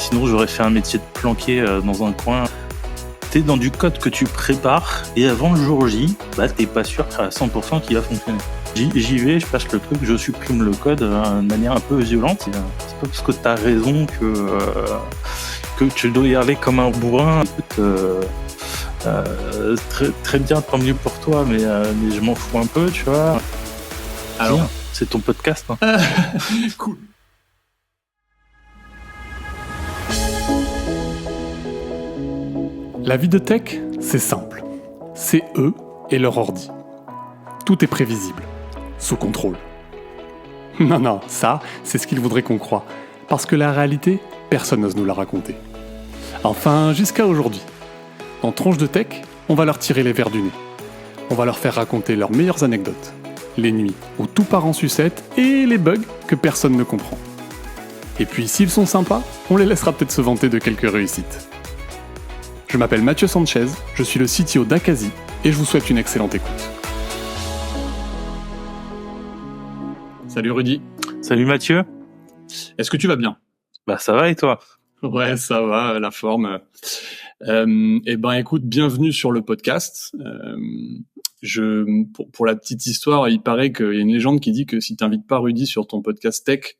Sinon, j'aurais fait un métier de planqué dans un coin. T'es dans du code que tu prépares et avant le jour J, t'es pas sûr à 100% qu'il va fonctionner. J'y vais, je passe le truc, je supprime le code de manière un peu violente. C'est pas parce que t'as raison que tu dois y aller comme un bourrin. Écoute, très, très bien, tant mieux pour toi, mais je m'en fous un peu, tu vois. Alors, tiens, c'est ton podcast. Hein. Cool. La vie de tech, c'est simple. C'est eux et leur ordi. Tout est prévisible, sous contrôle. Non, ça, c'est ce qu'ils voudraient qu'on croie. Parce que la réalité, personne n'ose nous la raconter. Enfin, jusqu'à aujourd'hui. Dans Tronche de Tech, on va leur tirer les vers du nez. On va leur faire raconter leurs meilleures anecdotes. Les nuits où tout part en sucette et les bugs que personne ne comprend. Et puis, s'ils sont sympas, on les laissera peut-être se vanter de quelques réussites. Je m'appelle Mathieu Sanchez, je suis le CTO d'Akazi et je vous souhaite une excellente écoute. Salut Rudy. Salut Mathieu. Est-ce que tu vas bien ? Ça va et toi ? Ouais, ça va, la forme. Écoute, bienvenue sur le podcast. Pour la petite histoire, il paraît qu'il y a une légende qui dit que si t'invites pas Rudy sur ton podcast tech,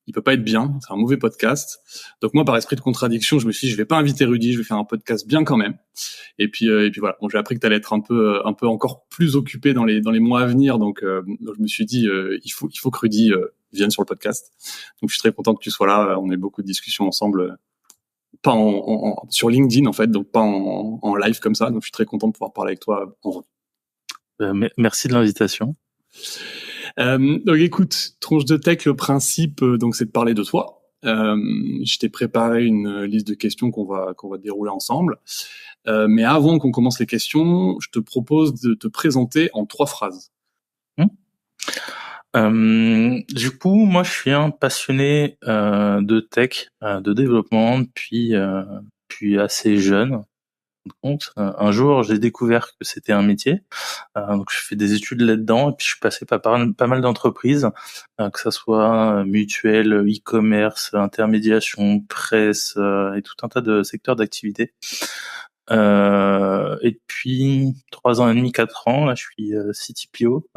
il peut pas être bien, c'est un mauvais podcast. Donc moi, par esprit de contradiction, je me suis dit, je vais pas inviter Rudy, je vais faire un podcast bien quand même. Et puis voilà. Bon, j'ai appris que t'allais être un peu encore plus occupé dans les mois à venir. Donc je me suis dit, il faut que Rudy vienne sur le podcast. Donc je suis très content que tu sois là. On a eu beaucoup de discussions ensemble, pas sur LinkedIn en fait, donc pas en live comme ça. Donc je suis très content de pouvoir parler avec toi en vrai. Merci de l'invitation. Donc écoute, Tronche de Tech, le principe, donc c'est de parler de toi. Je t'ai préparé une liste de questions qu'on va dérouler ensemble. Mais avant qu'on commence les questions, je te propose de te présenter en 3 phrases. Du coup, moi, je suis un passionné de tech, de développement depuis assez jeune. Un jour, j'ai découvert que c'était un métier. Donc, je fais des études là-dedans et puis je suis passé par pas mal d'entreprises, que ça soit mutuelle, e-commerce, intermédiation, presse et tout un tas de secteurs d'activité. Et depuis 3 ans et demi, 4 ans, là, je suis CTPO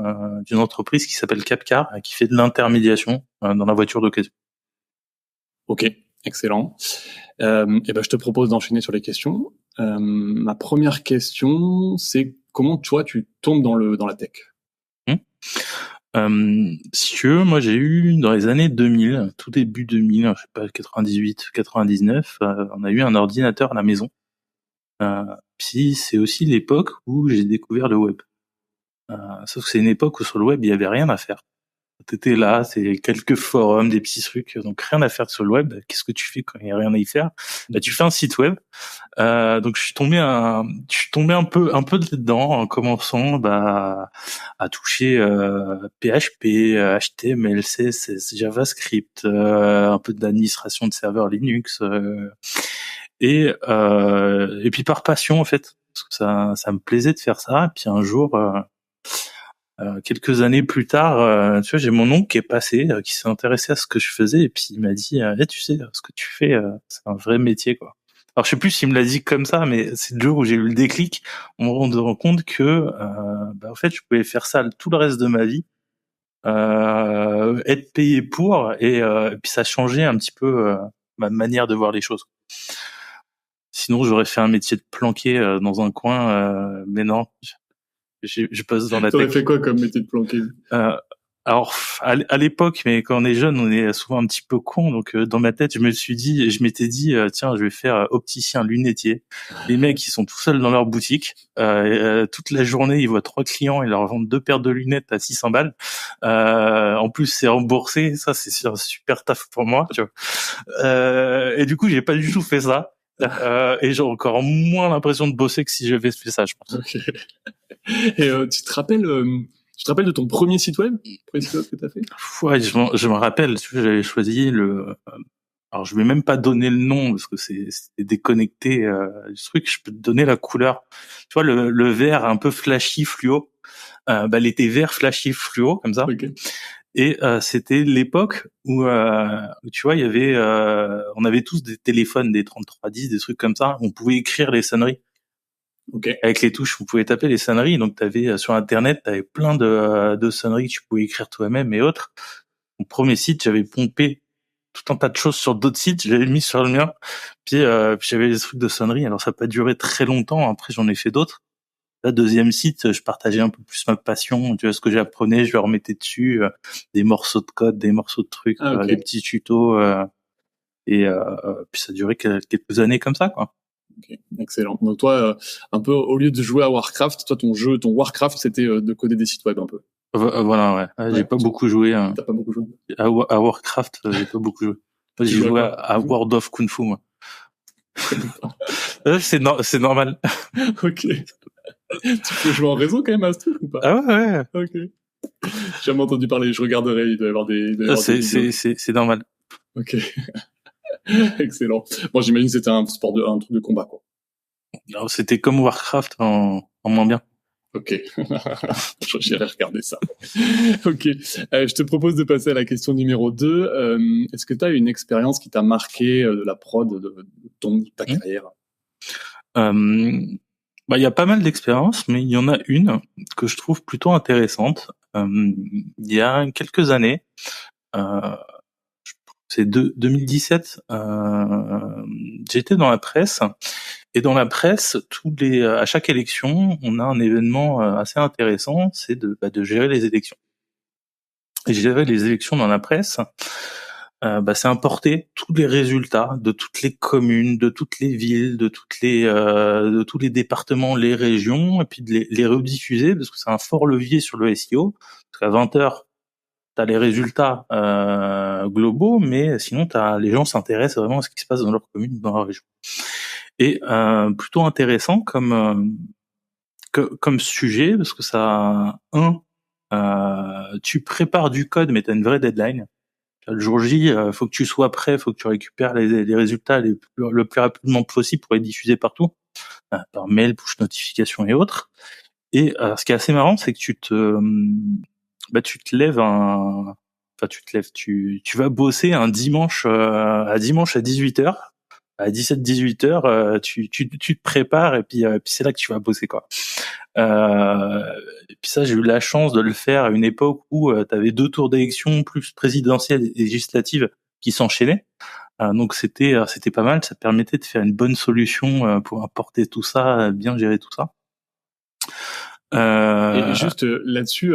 d'une entreprise qui s'appelle Capcar, qui fait de l'intermédiation dans la voiture d'occasion. Ok, excellent. Je te propose d'enchaîner sur les questions. Ma première question, c'est comment toi tu tombes dans la tech? Si tu veux, moi j'ai eu dans les années 2000, tout début 2000, je sais pas, 98, 99, on a eu un ordinateur à la maison. Puis c'est aussi l'époque où j'ai découvert le web. Sauf que c'est une époque où sur le web il y avait rien à faire. T'étais là, c'est quelques forums, des petits trucs, donc rien à faire sur le web. Qu'est-ce que tu fais quand il y a rien à y faire ? Tu fais un site web. Donc je suis tombé un peu dedans en commençant à toucher PHP, HTML, CSS, JavaScript, un peu d'administration de serveurs Linux et puis par passion en fait, parce que ça me plaisait de faire ça. Et puis un jour quelques années plus tard, tu vois, j'ai mon oncle qui est passé, qui s'est intéressé à ce que je faisais, et puis il m'a dit tu sais, ce que tu fais, c'est un vrai métier, quoi. Alors je sais plus s'il me l'a dit comme ça, mais c'est le jour où j'ai eu le déclic, on me rend compte que en fait je pouvais faire ça tout le reste de ma vie, être payé pour, et puis ça changeait un petit peu ma manière de voir les choses. Sinon j'aurais fait un métier de planqué dans un coin, mais non. Je passe dans la tech. T'aurais fait quoi comme métier de planqué ? Alors, à l'époque, mais quand on est jeune, on est souvent un petit peu con. Donc, dans ma tête, je m'étais dit, tiens, je vais faire opticien lunetier. Les mecs, ils sont tout seuls dans leur boutique. Toute la journée, ils voient 3 clients, ils leur vendent 2 paires de lunettes à 600 balles. En plus, c'est remboursé. Ça, c'est un super taf pour moi, tu vois. Et du coup, j'ai pas du tout fait ça. Et j'ai encore moins l'impression de bosser que si j'avais fait ça, je pense. Okay. Et tu te rappelles de ton premier site web que t'as fait ? Ouais, je me rappelle. Tu vois, j'avais choisi alors je vais même pas donner le nom parce que c'est déconnecté du truc. Je peux te donner la couleur. Tu vois, le vert un peu flashy fluo. Il était vert flashy fluo comme ça. Okay. Et c'était l'époque où tu vois, il y avait, on avait tous des téléphones, des 3310, des trucs comme ça. On pouvait écrire les sonneries. Ok. Avec les touches, vous pouvez taper les sonneries. Donc, t'avais sur Internet, t'avais plein de sonneries que tu pouvais écrire toi-même et autres. Mon premier site, j'avais pompé tout un tas de choses sur d'autres sites, j'avais mis sur le mien. Puis j'avais des trucs de sonneries. Alors, ça n'a pas duré très longtemps. Après, j'en ai fait d'autres. Là, deuxième site, je partageais un peu plus ma passion. Tu vois, ce que j'apprenais, je le remettais dessus, des morceaux de code, des morceaux de trucs, des petits tutos. Et puis ça a duré quelques années comme ça, quoi. Ok, excellent. Donc toi, un peu au lieu de jouer à Warcraft, toi ton Warcraft, c'était de coder des sites web un peu. Voilà, ouais. J'ai pas beaucoup joué. T'as pas beaucoup joué. À Warcraft, j'ai pas beaucoup joué. J'ai joué à World of Kung Fu, moi. C'est normal. Ok. Tu peux jouer en réseau quand même à ce truc ou pas? Ah ouais. Ok. J'ai jamais entendu parler. Je regarderai. Il doit y avoir des. C'est normal. Ok. Excellent. Bon, j'imagine que c'était un truc de combat, quoi. Non, c'était comme Warcraft en moins bien. Ok. J'irai regarder ça. Ok. Je te propose de passer à la question numéro 2. Est-ce que tu as une expérience qui t'a marqué de la prod de ta carrière? Il y a pas mal d'expériences, mais il y en a une que je trouve plutôt intéressante. Il y a quelques années, c'est 2017, j'étais dans la presse. Et dans la presse, à chaque élection, on a un événement assez intéressant, c'est de gérer les élections. Et gérer les élections dans la presse, c'est importer tous les résultats de toutes les communes, de toutes les villes, de de tous les départements, les régions, et puis de les rediffuser, parce que c'est un fort levier sur le SEO. Parce qu'à 20h, t'as les résultats globaux, mais sinon les gens s'intéressent vraiment à ce qui se passe dans leur commune, dans leur région. Et plutôt intéressant comme sujet, parce que ça, tu prépares du code, mais t'as une vraie deadline. Le jour J, faut que tu sois prêt, faut que tu récupères les résultats le plus rapidement possible pour les diffuser partout, par mail, push notification et autres. Et ce qui est assez marrant, c'est que tu te lèves tu vas bosser un dimanche à 18h. À 17-18h, tu te prépares et puis c'est là que tu vas bosser, quoi. Et puis ça, j'ai eu la chance de le faire à une époque où tu avais 2 tours d'élection plus présidentielle et législative qui s'enchaînaient. Donc c'était pas mal, ça te permettait de faire une bonne solution pour apporter tout ça, bien gérer tout ça. Et juste là-dessus,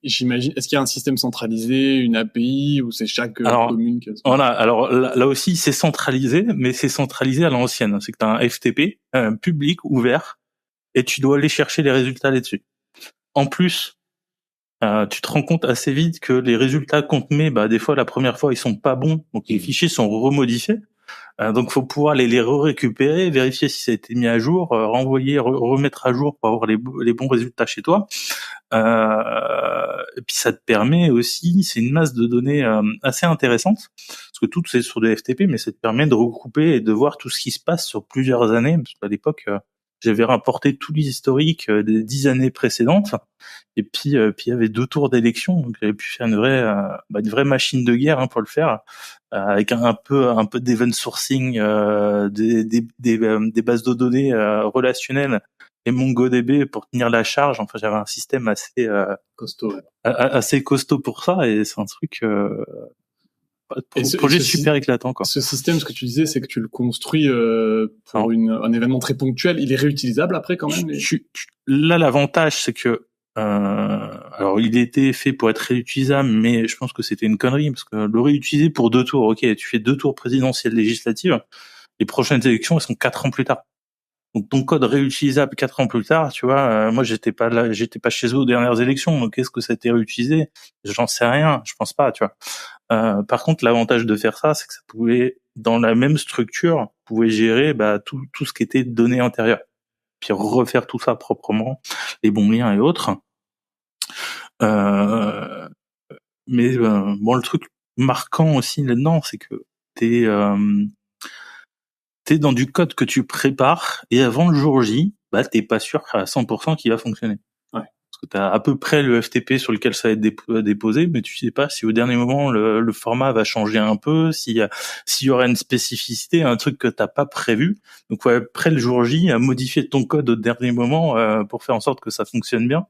j'imagine, est-ce qu'il y a un système centralisé, une API, ou c'est chaque commune qui a... Voilà, alors là aussi c'est centralisé, mais c'est centralisé à l'ancienne. C'est que tu as un FTP public ouvert et tu dois aller chercher les résultats là-dessus. En plus, tu te rends compte assez vite que les résultats qu'on te met, des fois la première fois ils sont pas bons, donc les fichiers sont remodifiés. Donc faut pouvoir les récupérer, vérifier si ça a été mis à jour, renvoyer, remettre à jour pour avoir les bons résultats chez toi. Et puis ça te permet aussi, c'est une masse de données assez intéressante, parce que tout c'est sur des FTP, mais ça te permet de regrouper et de voir tout ce qui se passe sur plusieurs années, parce qu'à l'époque j'avais rapporté tous les historiques des 10 années précédentes, et puis il y avait 2 tours d'élection, donc j'avais pu faire une vraie machine de guerre pour le faire, avec un peu d'event sourcing, des bases de données relationnelles et MongoDB pour tenir la charge. Enfin, j'avais un système assez costaud, assez costaud pour ça, et c'est un truc projet super éclatant, quoi. Ce système, ce que tu disais, c'est que tu le construis pour un événement très ponctuel. Il est réutilisable après quand même. Là, l'avantage, c'est que alors il était fait pour être réutilisable, mais je pense que c'était une connerie, parce que le réutiliser pour 2 tours, ok, tu fais 2 tours présidentielles législatives, les prochaines élections elles sont 4 ans plus tard. Donc ton code réutilisable 4 ans plus tard, tu vois, moi j'étais pas chez eux aux dernières élections, donc est-ce que ça a été réutilisé? J'en sais rien, je pense pas, tu vois. Par contre, l'avantage de faire ça, c'est que ça pouvait, dans la même structure, pouvait gérer tout ce qui était données antérieures, puis refaire tout ça proprement, les bons liens et autres. Mais le truc marquant aussi là-dedans, c'est que t'es dans du code que tu prépares, et avant le jour J, t'es pas sûr à 100% qu'il va fonctionner. Ouais. Parce Tu as à peu près le FTP sur lequel ça va être déposé, mais tu sais pas si au dernier moment le format va changer un peu, s'il y aura une spécificité, un truc que t'as pas prévu. Donc ouais, après le jour J, à modifier ton code au dernier moment pour faire en sorte que ça fonctionne bien.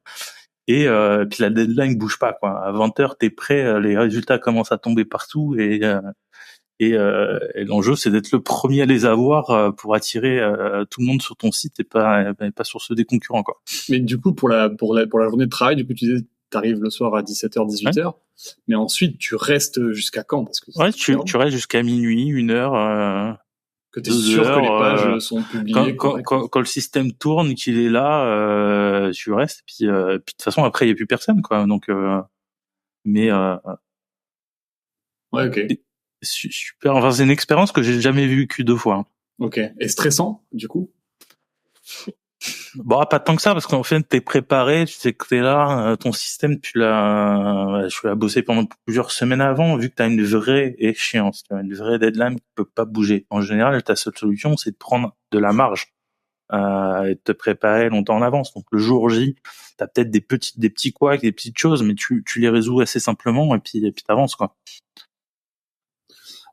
Et puis la deadline bouge pas, quoi. À 20h, t'es prêt, les résultats commencent à tomber partout et l'enjeu, c'est d'être le premier à les avoir pour attirer tout le monde sur ton site et pas sur ceux des concurrents, quoi. Mais du coup, pour la journée de travail, du coup, tu disais, t'arrives le soir à 17h, 18h, mais ensuite, tu restes jusqu'à quand? Parce que tu restes jusqu'à minuit, 1h, que t'es sûr que les pages sont publiées quand le système tourne, qu'il est là, tu restes. Puis de toute façon, après, il y a plus personne, quoi. Donc, mais ouais, ok. Super. Enfin, c'est une expérience que j'ai jamais vécue 2 fois. Ok. Et stressant, du coup? Bon, pas tant que ça, parce qu'en fait, t'es préparé, tu sais que t'es là, ton système, je l'ai bossé pendant plusieurs semaines avant, vu que t'as une vraie échéance, tu as une vraie deadline qui peut pas bouger. En général, ta seule solution, c'est de prendre de la marge, et de te préparer longtemps en avance. Donc, le jour J, t'as peut-être des petits couacs, des petites choses, mais tu les résous assez simplement, et puis t'avances, quoi.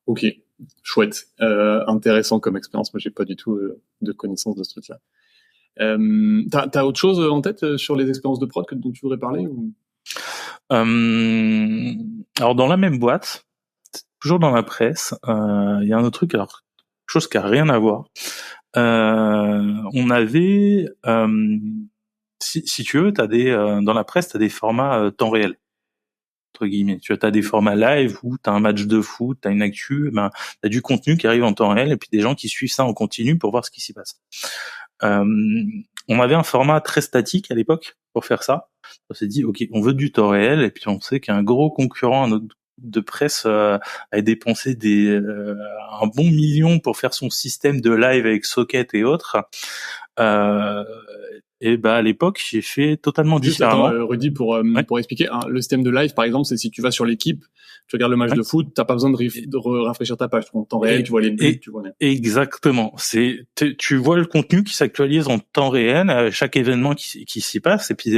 Ok, chouette, intéressant comme expérience. Moi, j'ai pas du tout de connaissance de ce truc-là. T'as autre chose en tête sur les expériences de prod dont tu voudrais parler ou... Alors dans la même boîte, toujours dans la presse, il y a un autre truc, alors chose qui a rien à voir. On avait, si tu veux, t'as dans la presse, t'as des formats temps réel. Entre guillemets. Tu as des formats live où tu as un match de foot, tu as une actu, tu as du contenu qui arrive en temps réel et puis des gens qui suivent ça en continu pour voir ce qui s'y passe. On avait un format très statique à l'époque pour faire ça. On s'est dit, ok, on veut du temps réel et puis on sait qu'un gros concurrent, un autre de presse a dépensé un bon million pour faire son système de live avec Socket et autres. Et à l'époque, j'ai fait totalement différemment. Attends, Rudy, pour expliquer, le système de live, par exemple, c'est si tu vas sur l'équipe, tu regardes le match de foot, t'as pas besoin de rafraîchir ta page. En temps réel, tu vois les buts, tu vois les... Exactement. Tu vois le contenu qui s'actualise en temps réel, chaque événement qui s'y passe, et puis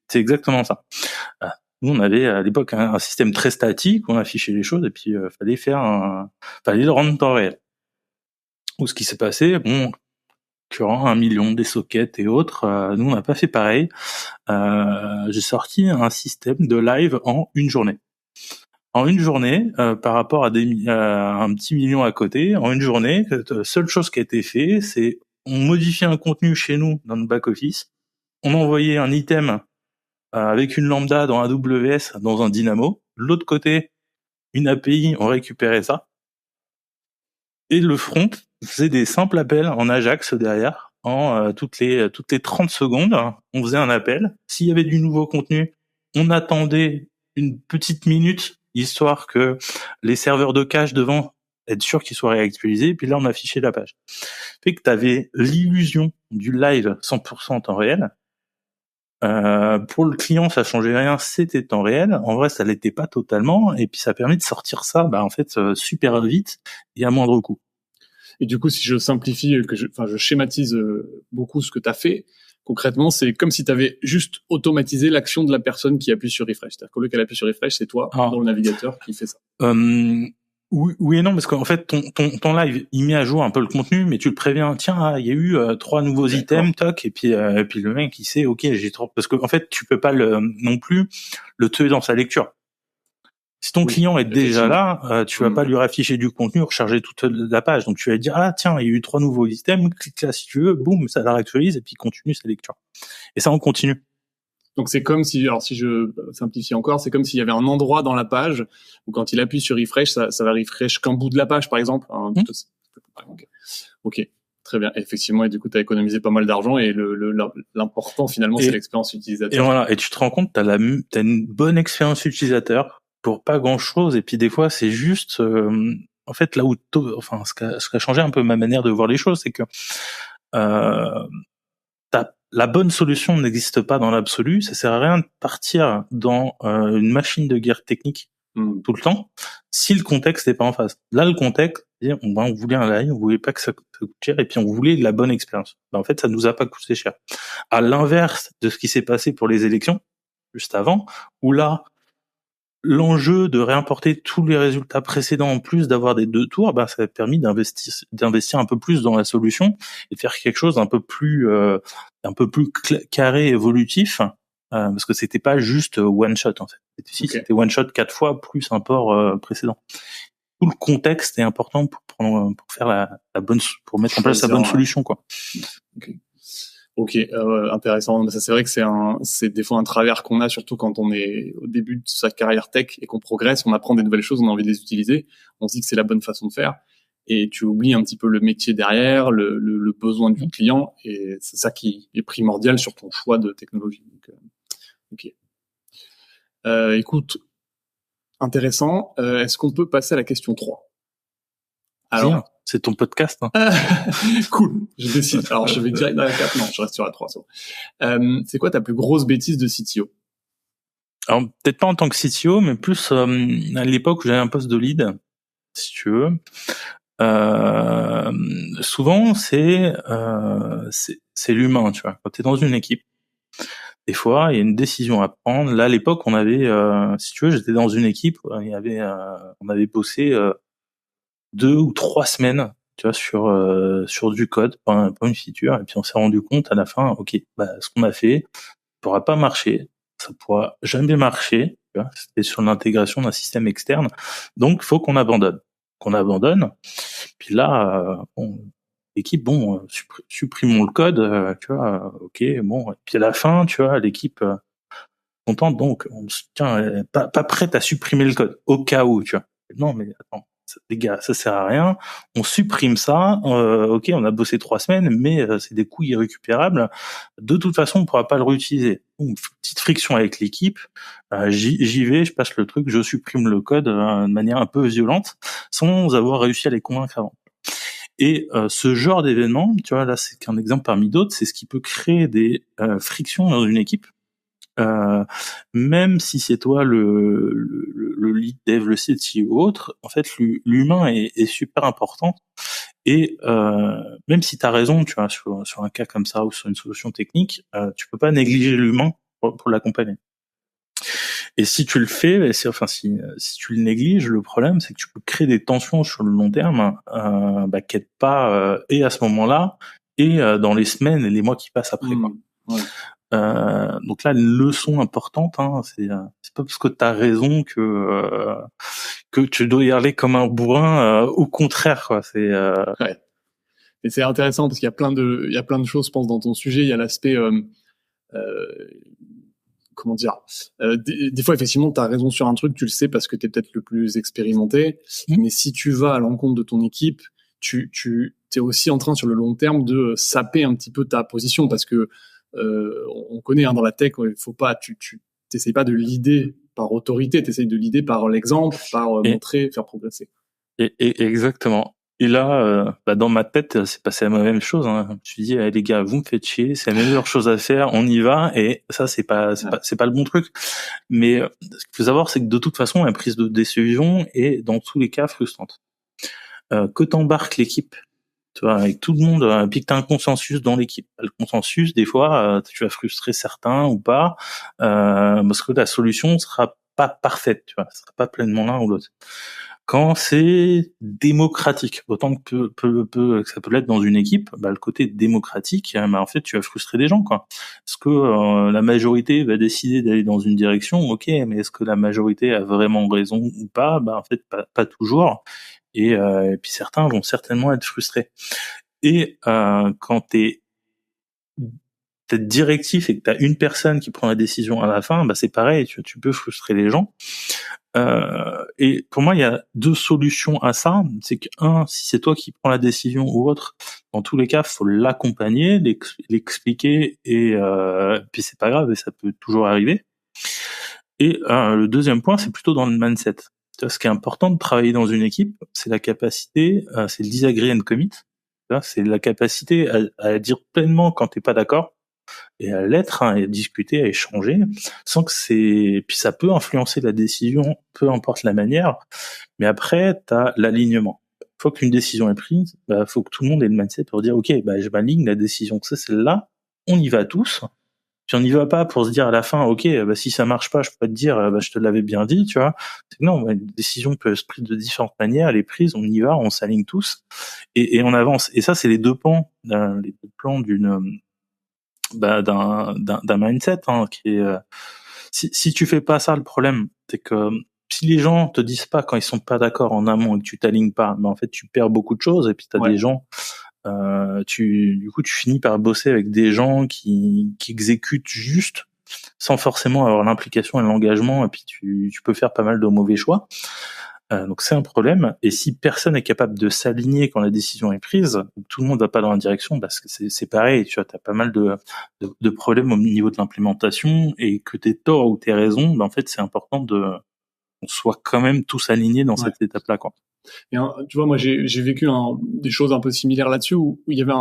c'est exactement ça. Nous, on avait à l'époque un système très statique, on affichait les choses, et puis fallait le rendre en temps réel. Ou ce qui s'est passé, concurrent, 1 million, des sockets et autres. Nous, on n'a pas fait pareil. J'ai sorti un système de live en une journée. En une journée, par rapport à un petit million à côté, en une journée, la seule chose qui a été fait, c'est on modifiait un contenu chez nous dans le back-office, on envoyait un item avec une lambda dans AWS, dans un Dynamo. De l'autre côté, une API, on récupérait ça. Et le front faisait des simples appels en Ajax derrière. Toutes les 30 secondes, on faisait un appel. S'il y avait du nouveau contenu, on attendait une petite minute, histoire que les serveurs de cache devant être sûr qu'ils soient réactualisés. Puis là, on affichait la page. Fait que tu avais l'illusion du live 100% en temps réel. Pour le client, ça changeait rien, c'était temps réel. En vrai, ça l'était pas totalement. Et puis, ça permet de sortir ça, super vite et à moindre coût. Et du coup, si je simplifie, je schématise beaucoup ce que tu as fait, concrètement, c'est comme si tu avais juste automatisé l'action de la personne qui appuie sur refresh. C'est-à-dire qu'au lieu qu'elle appuie sur refresh, c'est toi, dans le navigateur, qui fait ça. Oui et non, parce qu'en fait, ton live, il met à jour un peu le contenu, mais tu le préviens, tiens, il y a eu 3 nouveaux items, toc, et puis le mec, il sait, ok, j'ai trop... Parce qu'en fait, tu peux pas non plus le tuer dans sa lecture. Si ton client est déjà là, tu vas pas lui rafficher du contenu, recharger toute la page. Donc tu vas dire, ah tiens, il y a eu 3 nouveaux items, clique là si tu veux, boum, ça la réactualise et puis continue sa lecture. Et ça, on continue. Donc c'est comme si je simplifie encore, c'est comme s'il y avait un endroit dans la page où quand il appuie sur refresh, ça va refresh qu'un bout de la page, par exemple. Ok, très bien. Effectivement, et du coup, tu as économisé pas mal d'argent et l'important finalement, c'est l'expérience utilisateur. Et voilà, et tu te rends compte, t'as une bonne expérience utilisateur pour pas grand-chose. Et puis des fois, c'est juste, en fait, là où, ce qui a changé un peu ma manière de voir les choses, c'est que la bonne solution n'existe pas dans l'absolu. Ça sert à rien de partir dans une machine de guerre technique tout le temps, si le contexte n'est pas en phase. Là, le contexte, on voulait un live, on voulait pas que ça coûte cher, et puis on voulait la bonne expérience. En fait, ça nous a pas coûté cher. À l'inverse de ce qui s'est passé pour les élections, juste avant, où là, l'enjeu de réimporter tous les résultats précédents en plus d'avoir des 2 tours, ça a permis d'investir un peu plus dans la solution et de faire quelque chose d'un peu plus carré, évolutif, parce que c'était pas juste one shot en fait. C'était one shot 4 fois plus un port précédent. Tout le contexte est important pour faire la bonne, pour mettre en place la bonne solution, quoi. Ok, intéressant. Ça, c'est vrai que c'est des fois un travers qu'on a, surtout quand on est au début de sa carrière tech et qu'on progresse, on apprend des nouvelles choses, on a envie de les utiliser, on se dit que c'est la bonne façon de faire, et tu oublies un petit peu le métier derrière, le besoin du client, et c'est ça qui est primordial sur ton choix de technologie. Donc, ok. Écoute, intéressant. Est-ce qu'on peut passer à la question 3? Alors, bien, c'est ton podcast. Hein. Cool, je décide. Alors, je vais direct dans la 4. Non, je reste sur la 3. C'est quoi ta plus grosse bêtise de CTO? Alors, peut-être pas en tant que CTO, mais plus à l'époque où j'avais un poste de lead, si tu veux. Souvent, c'est l'humain, tu vois. Quand t'es dans une équipe, des fois, il y a une décision à prendre. Là, à l'époque, on avait, si tu veux, j'étais dans une équipe, on avait bossé 2 ou 3 semaines, tu vois, sur du code, pour une feature, et puis on s'est rendu compte à la fin, ok, ce qu'on a fait pourra pas marcher, ça pourra jamais marcher, tu vois, c'était sur l'intégration d'un système externe, donc faut qu'on abandonne. Puis là, l'équipe, supprimons le code, tu vois, ok, bon, et puis à la fin, tu vois, l'équipe contente, donc on se tient pas prête à supprimer le code, au cas où, tu vois. Non, mais attends. Les gars, ça sert à rien. On supprime ça. Ok, on a bossé 3 semaines, mais c'est des coûts irrécupérables. De toute façon, on pourra pas le réutiliser. Petite friction avec l'équipe. J'y vais, je passe le truc, je supprime le code de manière un peu violente, sans avoir réussi à les convaincre avant. Et ce genre d'événement, tu vois, là, c'est qu'un exemple parmi d'autres. C'est ce qui peut créer des frictions dans une équipe. Même si c'est toi le lead dev, le CTO ou autre, en fait l'humain est super important, et même si tu as raison, tu vois, sur un cas comme ça ou sur une solution technique, tu peux pas négliger l'humain pour l'accompagner. Et si tu le fais, si tu le négliges, le problème c'est que tu peux créer des tensions sur le long terme qui aident pas et à ce moment-là et dans les semaines et les mois qui passent après, quoi. Ouais. Donc là, une leçon importante, hein, c'est pas parce que t'as raison que tu dois y aller comme un bourrin. Au contraire, quoi. Ouais. Et c'est intéressant parce qu'il y a plein de choses, je pense, dans ton sujet. Il y a l'aspect, comment dire, des fois, effectivement, t'as raison sur un truc, tu le sais parce que t'es peut-être le plus expérimenté. Mais si tu vas à l'encontre de ton équipe, tu t'es aussi en train, sur le long terme, de saper un petit peu ta position, parce que on connaît, hein, dans la tech, il faut pas, tu t'essayes pas de leader par autorité, t'essayes de leader par l'exemple, par montrer, faire progresser. Et exactement. Et là, dans ma tête, c'est passé la même chose. Hein. Je me suis dit, les gars, vous me faites chier, c'est la meilleure chose à faire, on y va. Et ça, c'est pas le bon truc. Mais ce qu'il faut savoir, c'est que de toute façon, la prise de décision est dans tous les cas frustrante. Que t'embarques l'équipe, tu vois, avec tout le monde, puis que t'as un consensus dans l'équipe. Le consensus, des fois, tu vas frustrer certains ou pas, parce que la solution sera pas parfaite, tu vois, sera pas pleinement l'un ou l'autre. Quand c'est démocratique, autant que ça peut l'être dans une équipe, le côté démocratique, en fait, tu vas frustrer des gens, quoi. Est-ce que la majorité va décider d'aller dans une direction? Ok, mais est-ce que la majorité a vraiment raison ou pas? En fait, pas toujours. Et puis certains vont certainement être frustrés. Et quand t'es directif et que t'as une personne qui prend la décision à la fin, c'est pareil, tu peux frustrer les gens. Et pour moi, il y a 2 solutions à ça. C'est que si c'est toi qui prends la décision ou autre, dans tous les cas, faut l'accompagner, l'expliquer, et puis c'est pas grave, et ça peut toujours arriver. Et le deuxième point, c'est plutôt dans le mindset. Ce qui est important de travailler dans une équipe, c'est la capacité, c'est le disagree and commit. C'est la capacité à dire pleinement quand t'es pas d'accord, et à l'être, et à discuter, à échanger, sans que puis ça peut influencer la décision, peu importe la manière, mais après, t'as l'alignement. Faut qu'une décision est prise, faut que tout le monde ait le mindset pour dire, ok, je m'aligne, la décision, c'est celle-là, on y va tous. Puis on n'y va pas pour se dire à la fin, ok, si ça marche pas, je peux pas te dire, je te l'avais bien dit, tu vois. Non, une décision peut se prendre de différentes manières, elle est prise, on y va, on s'aligne tous, et on avance. Et ça, c'est les deux plans d'un mindset, qui est. Si tu fais pas ça, le problème, c'est que si les gens te disent pas quand ils sont pas d'accord en amont et que tu t'alignes pas, en fait, tu perds beaucoup de choses. Et puis t'as des gens. Du coup, tu finis par bosser avec des gens qui exécutent juste, sans forcément avoir l'implication et l'engagement, et puis tu peux faire pas mal de mauvais choix. Donc c'est un problème. Et si personne est capable de s'aligner quand la décision est prise, tout le monde va pas dans la direction, parce que c'est pareil. Tu vois, t'as pas mal de problèmes au niveau de l'implémentation, et que t'aies tort ou t'aies raison, en fait, c'est important qu'on soit quand même tous alignés dans cette étape-là, quoi. Et tu vois, moi, j'ai vécu des choses un peu similaires là-dessus, où il y avait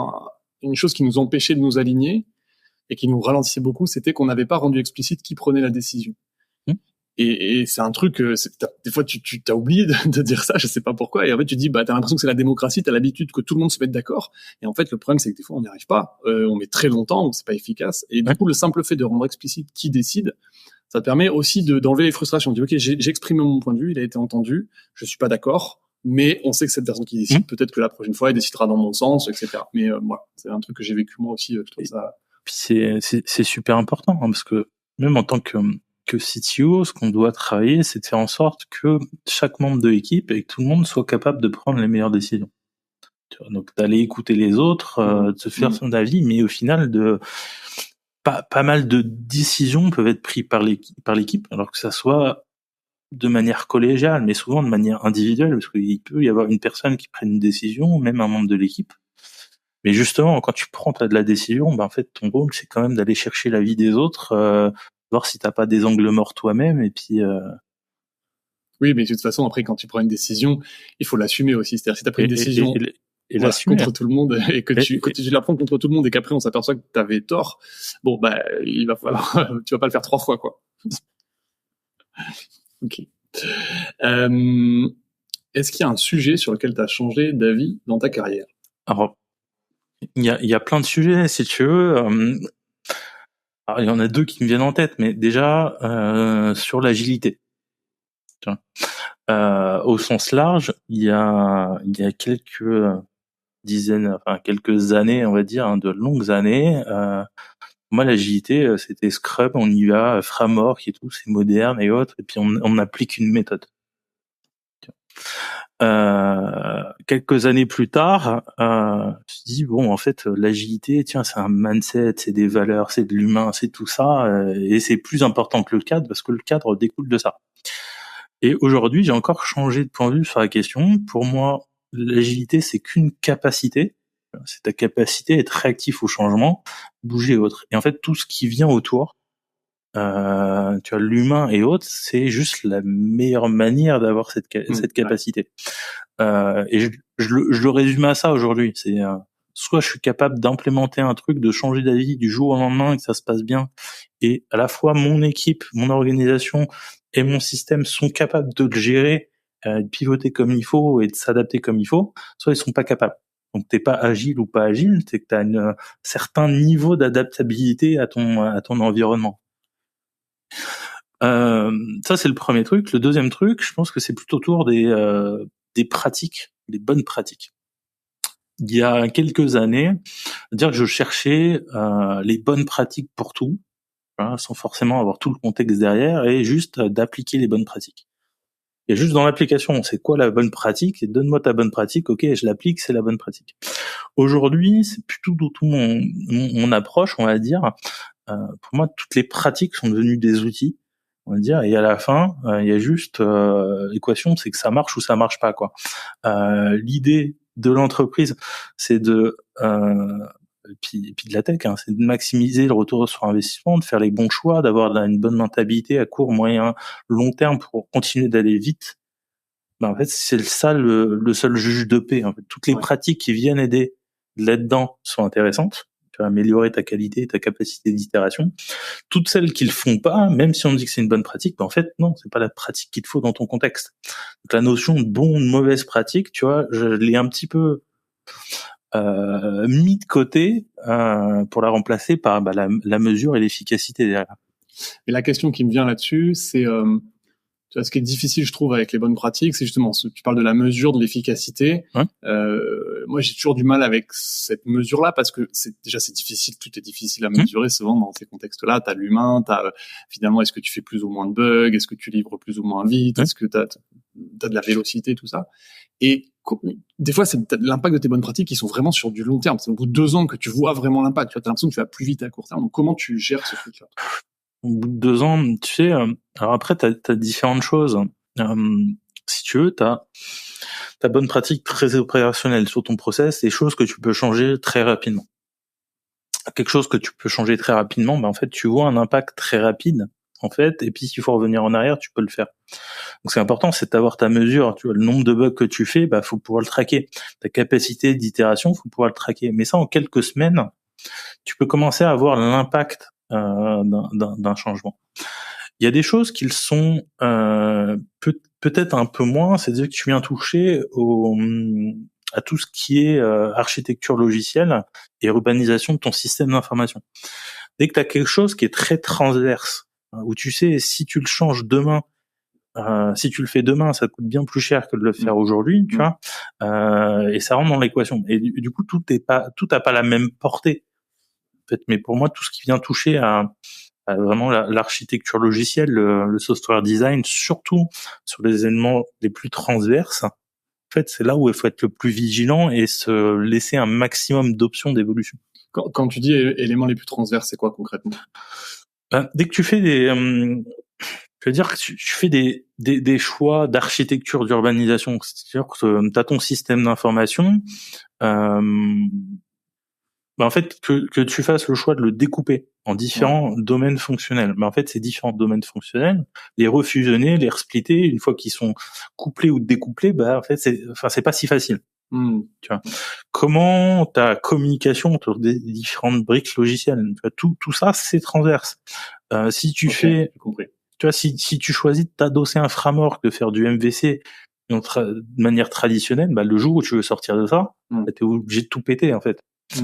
une chose qui nous empêchait de nous aligner et qui nous ralentissait beaucoup, c'était qu'on n'avait pas rendu explicite qui prenait la décision. Et c'est un truc, des fois, tu t'as oublié de dire ça, je sais pas pourquoi, et en fait, tu dis, t'as l'impression que c'est la démocratie, t'as l'habitude que tout le monde se mette d'accord, et en fait, le problème, c'est que des fois, on n'y arrive pas, on met très longtemps, donc c'est pas efficace, et du coup, le simple fait de rendre explicite qui décide, ça te permet aussi d'enlever les frustrations. Tu dis, ok, j'ai exprimé mon point de vue, il a été entendu, je suis pas d'accord, mais on sait que cette personne qui décide, peut-être que la prochaine fois, elle décidera dans mon sens, etc. Mais voilà, c'est un truc que j'ai vécu moi aussi, je trouve ça. Puis c'est super important, parce que même en tant que CTO, ce qu'on doit travailler, c'est de faire en sorte que chaque membre de l'équipe et que tout le monde soit capable de prendre les meilleures décisions. Donc d'aller écouter les autres, de se faire son avis, mais au final pas mal de décisions peuvent être prises par l'équipe, alors que ça soit de manière collégiale, mais souvent de manière individuelle, parce qu'il peut y avoir une personne qui prenne une décision, même un membre de l'équipe. Mais justement, quand tu prends de la décision, en fait, ton rôle, c'est quand même d'aller chercher l'avis des autres, voir si t'as pas des angles morts toi-même, et puis. Oui, mais de toute façon, après, quand tu prends une décision, il faut l'assumer aussi. C'est-à-dire, si t'as pris une décision contre tout le monde, et que tu la prends contre tout le monde, et qu'après on s'aperçoit que t'avais tort, bon, il va falloir, tu vas pas le faire 3 fois, quoi. Ok. Est-ce qu'il y a un sujet sur lequel t'as changé d'avis dans ta carrière? Alors, il y a plein de sujets, si tu veux. Alors, il y en a 2 qui me viennent en tête, mais déjà, sur l'agilité. Au sens large, il y a quelques quelques années, on va dire, de longues années, moi, l'agilité, c'était Scrum, on y va, framework et tout, c'est moderne et autres, et puis on applique une méthode. Quelques années plus tard, je me suis dit, bon, en fait, l'agilité, tiens, c'est un mindset, c'est des valeurs, c'est de l'humain, c'est tout ça, et c'est plus important que le cadre, parce que le cadre découle de ça. Et aujourd'hui, j'ai encore changé de point de vue sur la question. Pour moi, l'agilité, c'est qu'une capacité. C'est ta capacité à être réactif au changement, bouger et autres. Et en fait, tout ce qui vient autour, tu vois, l'humain et autres, c'est juste la meilleure manière d'avoir cette capacité. Et je le résume à ça aujourd'hui. C'est soit je suis capable d'implémenter un truc, de changer d'avis du jour au lendemain et que ça se passe bien, et à la fois mon équipe, mon organisation et mon système sont capables de le gérer, de pivoter comme il faut et de s'adapter comme il faut, soit ils sont pas capables. Donc t'es pas agile ou pas agile, c'est que t'as un certain niveau d'adaptabilité à ton environnement. Ça c'est le premier truc. Le deuxième truc, je pense que c'est plutôt autour des pratiques, des bonnes pratiques. Il y a quelques années, dire que je cherchais les bonnes pratiques pour tout, sans forcément avoir tout le contexte derrière, et juste d'appliquer les bonnes pratiques. Et juste dans l'application, c'est quoi la bonne pratique, et donne-moi ta bonne pratique, ok, je l'applique, c'est la bonne pratique. Aujourd'hui, c'est plutôt tout mon approche, on va dire. Pour moi, toutes les pratiques sont devenues des outils, on va dire, et à la fin, il y a juste l'équation, c'est que ça marche ou ça marche pas, quoi. L'idée de l'entreprise, c'est de et puis de la tech, c'est de maximiser le retour sur investissement, de faire les bons choix, d'avoir une bonne mentalité à court, moyen, long terme pour continuer d'aller vite. En fait, c'est ça le seul juge de paix. En fait, toutes les pratiques qui viennent aider là-dedans sont intéressantes. tu vas améliorer ta qualité et ta capacité d'itération. Toutes celles qui le font pas, même si on dit que c'est une bonne pratique, en fait, non, c'est pas la pratique qu'il te faut dans ton contexte. Donc, la notion de bon ou de mauvaise pratique, tu vois, je l'ai un petit peu mis de côté pour la remplacer par la mesure et l'efficacité derrière. Et la question qui me vient là-dessus, c'est tu vois, ce qui est difficile, je trouve, avec les bonnes pratiques, c'est justement, tu parles de la mesure, de l'efficacité. Ouais. Moi, j'ai toujours du mal avec cette mesure-là parce que c'est difficile, tout est difficile à mesurer souvent dans ces contextes-là. T'as l'humain, finalement, est-ce que tu fais plus ou moins de bugs, est-ce que tu livres plus ou moins vite, est-ce que t'as de la vélocité, tout ça. Et des fois, c'est l'impact de tes bonnes pratiques qui sont vraiment sur du long terme. C'est au bout de 2 ans que tu vois vraiment l'impact. Tu vois, t'as l'impression que tu vas plus vite à court terme. Donc, comment tu gères ce truc-là? Au bout de 2 ans, tu sais, alors après, t'as différentes choses. Si tu veux, t'as ta bonne pratique très opérationnelle sur ton process, des choses que tu peux changer très rapidement. Quelque chose que tu peux changer très rapidement, en fait, tu vois un impact très rapide, en fait, et puis s'il faut revenir en arrière, tu peux le faire. Donc c'est important, c'est d'avoir ta mesure. Tu vois, le nombre de bugs que tu fais, faut pouvoir le traquer. Ta capacité d'itération, faut pouvoir le traquer. Mais ça, en quelques semaines, tu peux commencer à avoir l'impact d'un changement. Il y a des choses qui le sont peut-être un peu moins, c'est-à-dire que tu viens toucher à tout ce qui est architecture logicielle et urbanisation de ton système d'information. Dès que tu as quelque chose qui est très transverse, où tu sais, si tu le changes demain, si tu le fais demain, ça coûte bien plus cher que de le faire aujourd'hui, tu vois, et ça rentre dans l'équation. Et du coup, tout a pas la même portée. En fait, mais pour moi, tout ce qui vient toucher à vraiment l'architecture logicielle, le software design, surtout sur les éléments les plus transverses, en fait, c'est là où il faut être le plus vigilant et se laisser un maximum d'options d'évolution. Quand tu dis éléments les plus transverses, c'est quoi concrètement? Dès que tu fais je veux dire que tu fais des choix d'architecture d'urbanisation, c'est-à-dire que tu as ton système d'information, en fait, que tu fasses le choix de le découper en différents domaines fonctionnels. En fait, ces différents domaines fonctionnels, les refusionner, les resplitter, une fois qu'ils sont couplés ou découplés, en fait, c'est pas si facile. Tu vois. Comment ta communication entre des différentes briques logicielles, tu vois, tout ça, c'est transverse. Si tu fais, tu vois, si tu choisis de t'adosser un framework, de faire du MVC de manière traditionnelle, le jour où tu veux sortir de ça, t'es obligé de tout péter, en fait. Tu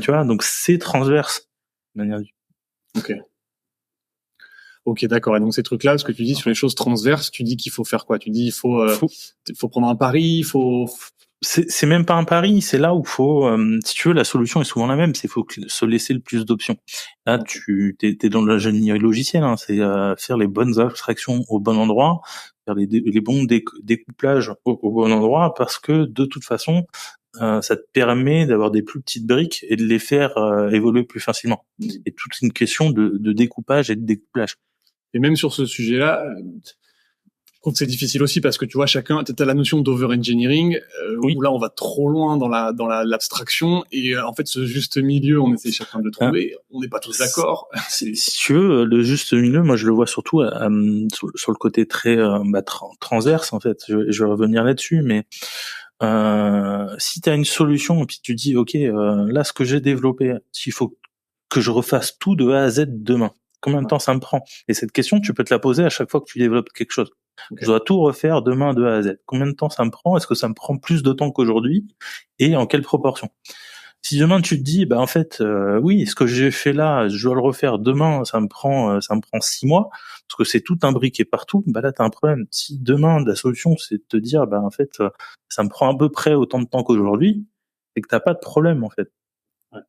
vois, donc c'est transverse. De manière Ok, d'accord. Et donc ces trucs-là, ce que tu dis sur les choses transverses, tu dis qu'il faut faire quoi? Tu dis il faut prendre un pari, c'est même pas un pari, c'est là où faut, si tu veux, la solution est souvent la même, c'est faut se laisser le plus d'options. Là, t'es dans l'ingénierie logicielle, c'est faire les bonnes abstractions au bon endroit, faire les bons découplages au bon endroit, parce que de toute façon, ça te permet d'avoir des plus petites briques et de les faire évoluer plus facilement. Et toute une question de découpage et de découplage. Et même sur ce sujet-là, je trouve que c'est difficile aussi parce que tu vois, t'as la notion d'over-engineering, où là on va trop loin dans l'abstraction et en fait ce juste milieu, on essaie chacun de le trouver, on n'est pas tous d'accord. Si tu veux, le juste milieu, moi je le vois surtout sur le côté très transverse en fait. Je vais revenir là-dessus, mais si tu as une solution et puis tu dis ok, là ce que j'ai développé, s'il faut que je refasse tout de A à Z demain, combien de temps ça me prend? Et cette question, tu peux te la poser à chaque fois que tu développes quelque chose. Je dois tout refaire demain de A à Z. Combien de temps ça me prend? Est-ce que ça me prend plus de temps qu'aujourd'hui? Et en quelle proportion? Si demain tu te dis, en fait, oui, ce que j'ai fait là, je dois le refaire demain, ça me prend 6 mois, parce que c'est tout imbriqué partout, là t'as un problème. Si demain la solution c'est de te dire, en fait, ça me prend à peu près autant de temps qu'aujourd'hui, c'est que t'as pas de problème en fait. Ouais.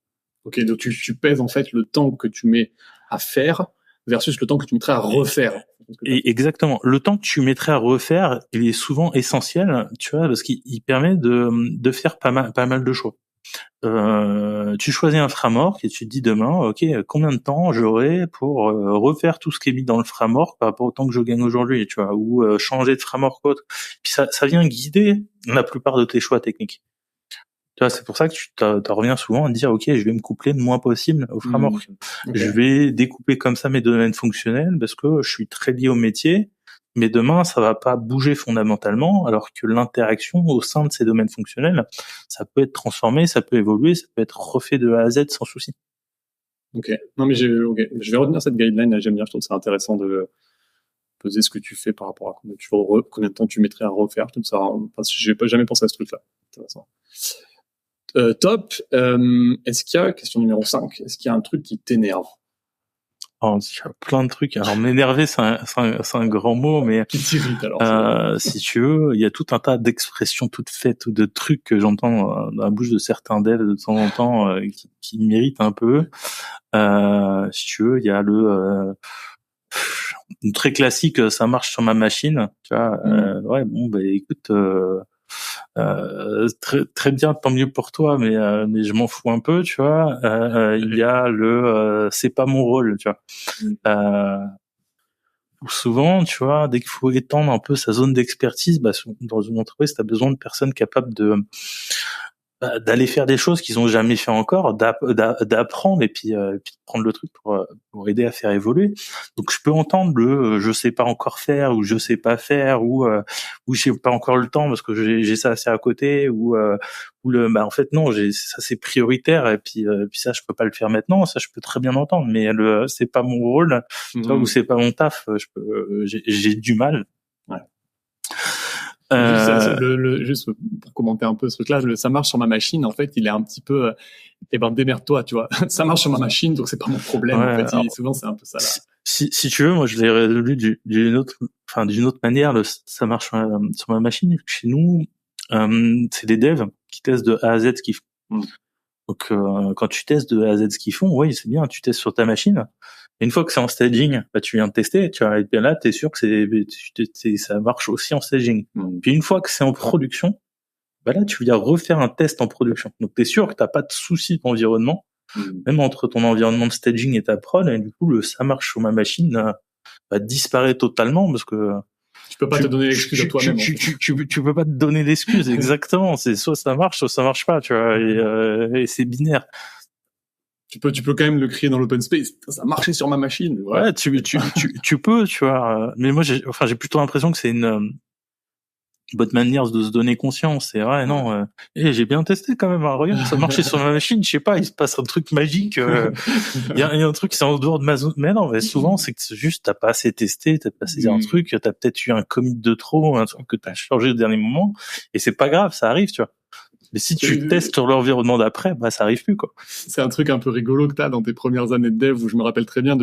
Ok, donc tu pèses en fait le temps que tu mets à faire versus le temps que tu mettrais à refaire. Et exactement. Le temps que tu mettrais à refaire, il est souvent essentiel, tu vois, parce qu'il permet de faire pas mal de choix. Tu choisis un framework et tu te dis demain, ok, combien de temps j'aurai pour refaire tout ce qui est mis dans le framework par rapport au temps que je gagne aujourd'hui, tu vois, ou changer de framework autre. Puis ça vient guider la plupart de tes choix techniques. Tu vois, c'est pour ça que tu reviens souvent à dire, ok, je vais me coupler le moins possible au framework. Okay. Je vais découper comme ça mes domaines fonctionnels parce que je suis très lié au métier. Mais demain, ça va pas bouger fondamentalement, alors que l'interaction au sein de ces domaines fonctionnels, ça peut être transformé, ça peut évoluer, ça peut être refait de A à Z sans souci. Ok. Non, mais je vais retenir cette guideline. Là, j'aime bien. Je trouve ça intéressant de peser ce que tu fais par rapport à combien de temps tu mettrais à refaire tout ça. Enfin, j'ai pas jamais pensé à ce truc-là. Intéressant. Top. Est-ce qu'il y a, question numéro 5, est-ce qu'il y a un truc qui t'énerve? Alors, il y a plein de trucs. Alors, m'énerver, c'est un grand mot, mais Qui t'irrite alors? si tu veux, il y a tout un tas d'expressions toutes faites ou de trucs que j'entends dans la bouche de certains devs de temps en temps qui m'irritent un peu. Si tu veux, il y a le très classique, ça marche sur ma machine. Tu vois, ouais, bon, bah écoute. Très très bien, tant mieux pour toi, mais je m'en fous un peu, tu vois. Il y a le c'est pas mon rôle, tu vois. Souvent, tu vois, dès qu'il faut étendre un peu sa zone d'expertise, bah, dans une entreprise, tu as besoin de personnes capables d'aller faire des choses qu'ils ont jamais fait encore, d'apprendre et puis de prendre le truc pour aider à faire évoluer. Donc je peux entendre le je sais pas encore faire ou je sais pas faire ou j'ai pas encore le temps parce que j'ai ça à faire à côté ou le bah en fait non, ça c'est prioritaire et puis ça je peux pas le faire maintenant, ça je peux très bien entendre, mais le c'est pas mon rôle, tu vois, ou c'est pas mon taf, j'ai du mal. Ouais. Juste pour commenter un peu ce truc-là, ça marche sur ma machine. En fait, il est un petit peu, démerde-toi, tu vois. Ça marche sur ma machine, donc c'est pas mon problème. Ouais, en fait, souvent c'est un peu ça. Là. Si tu veux, moi je l'ai résolu d'une autre manière. Ça marche sur ma machine. Chez nous, c'est des devs qui testent de A à Z ce qu'ils font. Donc quand tu testes de A à Z ce qu'ils font, oui, c'est bien. Tu testes sur ta machine. Et une fois que c'est en staging, bah tu viens de tester, tu vois, et bien là t'es sûr que ça marche aussi en staging. Puis une fois que c'est en production, bah là tu viens refaire un test en production. Donc t'es sûr que t'as pas de soucis d'environnement, même entre ton environnement de staging et ta prod. Et du coup ça marche sur ma machine, disparaît totalement parce que tu peux pas te donner l'excuse à toi-même. Tu peux pas te donner l'excuse, exactement. C'est soit ça marche pas, tu vois, et c'est binaire. Tu peux quand même le crier dans l'open space. Ça a marché sur ma machine. Ouais, tu peux, tu vois. Mais moi, j'ai plutôt l'impression que c'est une bonne manière de se donner conscience. C'est vrai, non. J'ai bien testé quand même. Hein, regarde, ça marchait sur ma machine. Je sais pas, il se passe un truc magique. Il y a un truc, c'est en dehors de ma zone. Mais non, mais souvent, c'est que juste t'as pas assez testé, t'as pas assez un truc, t'as peut-être eu un commit de trop, un truc que t'as changé au dernier moment. Et c'est pas grave, ça arrive, tu vois. Mais si tu testes sur l'environnement d'après, bah ça arrive plus, quoi. C'est un truc un peu rigolo que t'as dans tes premières années de dev où je me rappelle très bien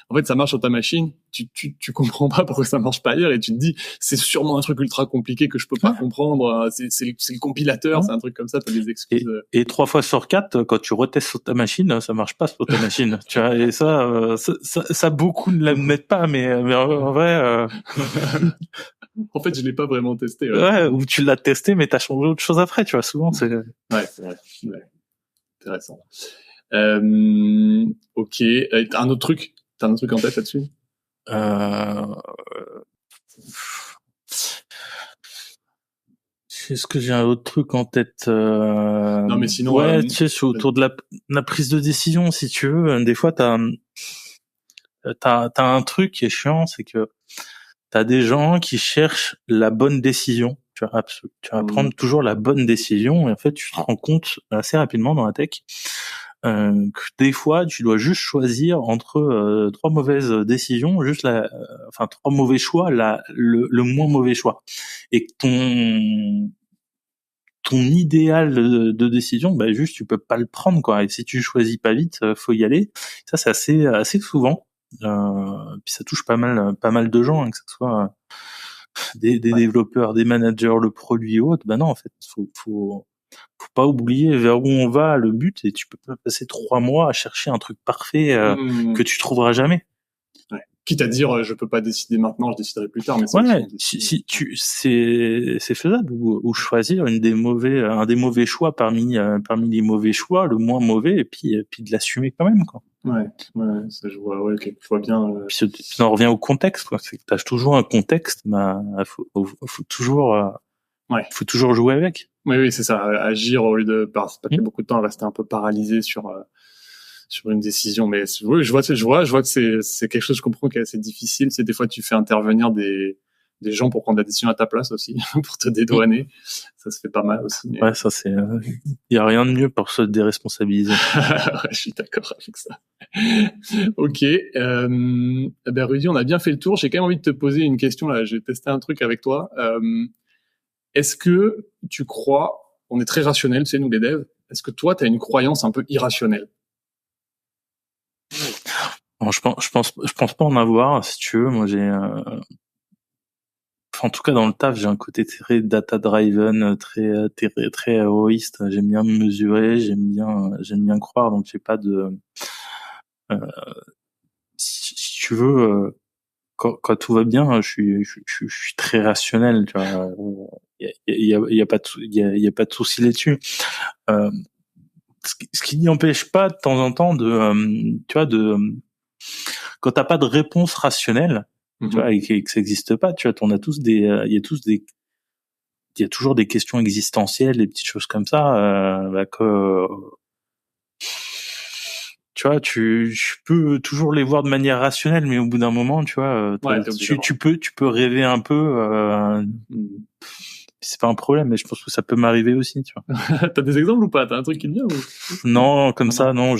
en fait, ça marche sur ta machine, tu comprends pas pourquoi ça marche pas ailleurs et tu te dis, c'est sûrement un truc ultra compliqué que je peux pas comprendre, c'est le compilateur, c'est un truc comme ça, t'as des excuses. Et 3 fois sur 4, quand tu retestes sur ta machine, ça marche pas sur ta machine. Tu vois, et ça beaucoup ne l'admettent pas, mais en vrai, en fait, je l'ai pas vraiment testé. Ouais, ou tu l'as testé, mais t'as changé autre chose après, tu vois, souvent, c'est... Ouais, c'est vrai. Ouais. Intéressant. Ok. T'as un autre truc en tête là-dessus? Est-ce que j'ai un autre truc en tête? Non, mais sinon... Ouais, tu sais, c'est autour de la prise de décision, si tu veux. Des fois, t'as un truc qui est chiant, c'est que t'as des gens qui cherchent la bonne décision. Tu vas prendre toujours la bonne décision et en fait tu te rends compte assez rapidement dans la tech que des fois tu dois juste choisir entre 3 mauvaises décisions, trois mauvais choix, le moins mauvais choix, et que ton idéal de décision, bah juste tu peux pas le prendre, quoi. Et si tu choisis pas vite, faut y aller. Ça c'est assez souvent. Puis ça touche pas mal de gens, hein, que ce soit des développeurs, des managers, le produit et autres. Ben non, en fait, faut pas oublier vers où on va, le but, et tu peux pas passer 3 mois à chercher un truc parfait que tu trouveras jamais. Ouais. Quitte à dire, je peux pas décider maintenant, je déciderai plus tard. Mais c'est faisable, ou choisir un des mauvais choix parmi les mauvais choix, le moins mauvais, et puis de l'assumer quand même, quoi. Ouais, ça je vois, okay, je vois bien. Puis on revient au contexte, quoi. C'est que t'as toujours un contexte, faut toujours jouer avec. Oui, c'est ça. Agir au lieu de passer beaucoup de temps à rester un peu paralysé sur une décision. Mais oui, je vois que c'est quelque chose, je comprends, qui est assez difficile. C'est des fois tu fais intervenir des des gens pour prendre la décision à ta place aussi, pour te dédouaner. Ça se fait pas mal aussi. Mais... Ouais, ça c'est... y a rien de mieux pour se déresponsabiliser. Ouais, je suis d'accord avec ça. Ok. Rudy, on a bien fait le tour. J'ai quand même envie de te poser une question là. Je vais tester un truc avec toi. Est-ce que tu crois, on est très rationnel, tu sais, nous les devs, est-ce que toi, tu as une croyance un peu irrationnelle? Bon, je pense pas en avoir, si tu veux. Moi, en tout cas, dans le taf, j'ai un côté très data-driven, très héroïste. J'aime bien me mesurer, j'aime bien croire. Donc, j'ai pas de... si tu veux, quand tout va bien, je suis très rationnel. Tu vois, il y a pas de souci là-dessus. Ce qui n'empêche pas de temps en temps tu vois, quand t'as pas de réponse rationnelle, tu vois, et que ça existe pas, tu vois, il y a toujours des questions existentielles, des petites choses comme ça, tu vois, tu peux toujours les voir de manière rationnelle, mais au bout d'un moment, tu vois, tu peux rêver un peu, c'est pas un problème, mais je pense que ça peut m'arriver aussi, tu vois. T'as des exemples ou pas? T'as un truc qui te vient ou... Non, comme ça, non,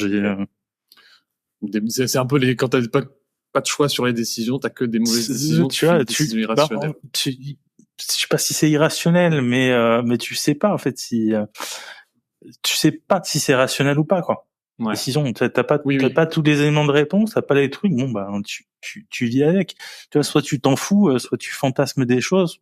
c'est un peu quand t'as pas de choix sur les décisions, t'as que des mauvaises décisions, tu vois, décisions irrationnelles. Je sais pas si c'est irrationnel, mais tu sais pas, en fait, tu sais pas si c'est rationnel ou pas, quoi. Ouais. Décision, t'as pas tous les éléments de réponse, t'as pas les trucs, bon, bah, tu vis avec. Tu vois, soit tu t'en fous, soit tu fantasmes des choses,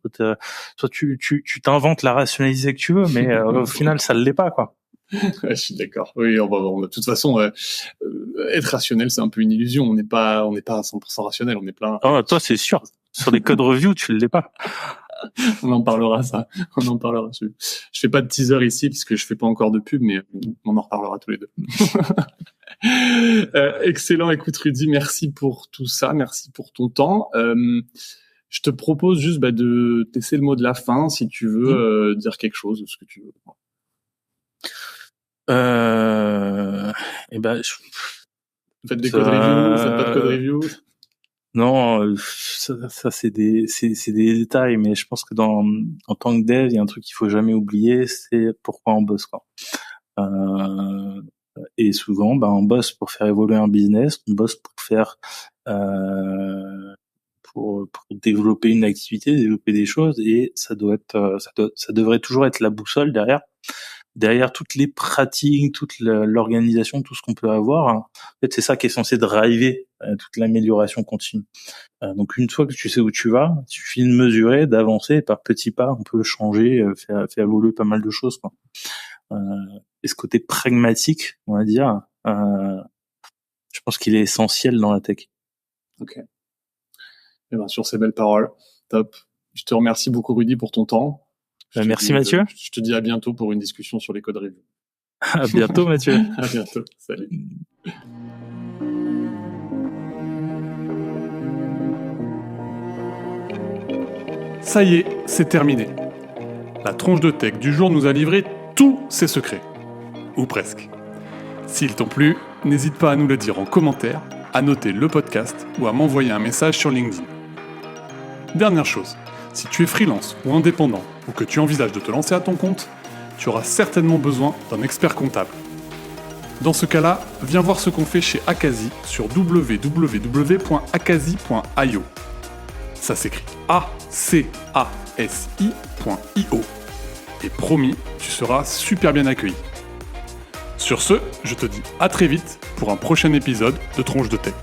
soit tu t'inventes la rationalité que tu veux, mais au final, ça l'est pas, quoi. Ouais, je suis d'accord. Oui, de toute façon, être rationnel, c'est un peu une illusion. On n'est pas à 100% rationnel. On est plein. Oh, toi, c'est sûr. Sur les code review, tu l'es pas. On en parlera, ça. On en parlera. Je fais pas de teaser ici puisque je fais pas encore de pub, mais on en reparlera tous les deux. Excellent. Écoute, Rudy, merci pour tout ça. Merci pour ton temps. Je te propose juste de te laisser le mot de la fin si tu veux dire quelque chose, ce que tu veux. Faites des code reviews, faites pas de code review. Non, ça c'est des détails, mais je pense que en tant que dev, il y a un truc qu'il faut jamais oublier, c'est pourquoi on bosse, quoi. Et souvent, on bosse pour faire évoluer un business, on bosse pour faire pour développer une activité, développer des choses, et ça devrait toujours être la boussole derrière toutes les pratiques, toute l'organisation, tout ce qu'on peut avoir. En fait, c'est ça qui est censé driver toute l'amélioration continue. Donc une fois que tu sais où tu vas, il suffit de mesurer, d'avancer, par petits pas, on peut changer, faire évoluer pas mal de choses, quoi. Et ce côté pragmatique, on va dire, je pense qu'il est essentiel dans la tech. Ok. Et sur ces belles paroles, top. Je te remercie beaucoup, Rudy, pour ton temps. Merci Mathieu. Je te dis à bientôt pour une discussion sur les code reviews. À bientôt Mathieu. À bientôt. Salut. Ça y est, c'est terminé. La tronche de tech du jour nous a livré tous ses secrets. Ou presque. S'ils t'ont plu, n'hésite pas à nous le dire en commentaire, à noter le podcast ou à m'envoyer un message sur LinkedIn. Dernière chose, si tu es freelance ou indépendant ou que tu envisages de te lancer à ton compte, tu auras certainement besoin d'un expert comptable. Dans ce cas-là, viens voir ce qu'on fait chez Akazi sur www.akazi.io. Ça s'écrit ACASI.io. Et promis, tu seras super bien accueilli. Sur ce, je te dis à très vite pour un prochain épisode de Tronche de Tech.